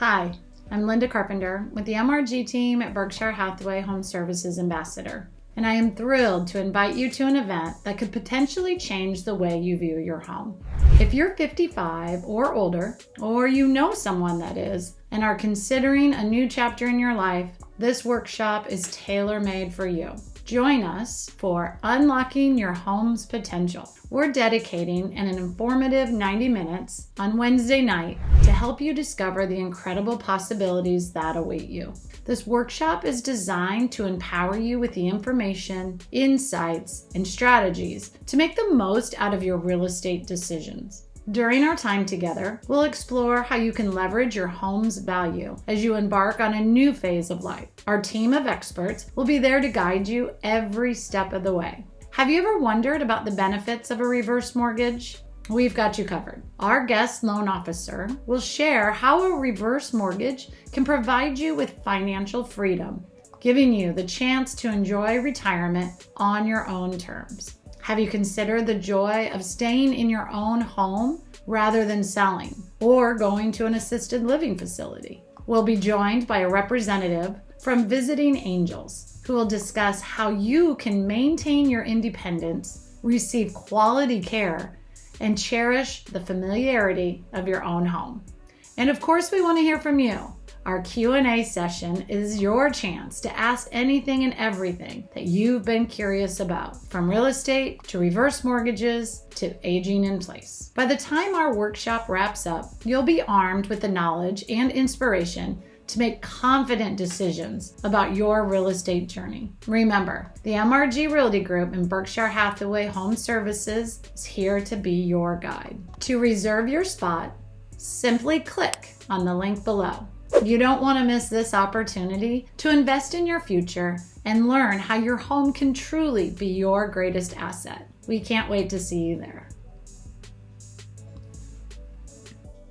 Hi, I'm Linda Carpenter with the MRG team at Berkshire Hathaway Home Services Ambassador, and I am thrilled to invite you to an event that could potentially change the way you view your home. If you're 55 or older, or you know someone that is, and are considering a new chapter in your life, this workshop is tailor-made for you. Join us for Unlocking Your Home's Potential. We're dedicating an informative 90 minutes on Wednesday night to help you discover the incredible possibilities that await you. This workshop is designed to empower you with the information, insights, and strategies to make the most out of your real estate decisions. During our time together, we'll explore how you can leverage your home's value as you embark on a new phase of life. Our team of experts will be there to guide you every step of the way. Have you ever wondered about the benefits of a reverse mortgage? We've got you covered. Our guest loan officer will share how a reverse mortgage can provide you with financial freedom, giving you the chance to enjoy retirement on your own terms. Have you considered the joy of staying in your own home rather than selling or going to an assisted living facility? We'll be joined by a representative from Visiting Angels who will discuss how you can maintain your independence, receive quality care, and cherish the familiarity of your own home. And of course, we want to hear from you. Our Q&A session is your chance to ask anything and everything that you've been curious about, from real estate to reverse mortgages to aging in place. By the time our workshop wraps up, you'll be armed with the knowledge and inspiration to make confident decisions about your real estate journey. Remember, the MRG Realty Group and Berkshire Hathaway Home Services is here to be your guide. To reserve your spot, simply click on the link below. You don't want to miss this opportunity to invest in your future and learn how your home can truly be your greatest asset. We can't wait to see you there.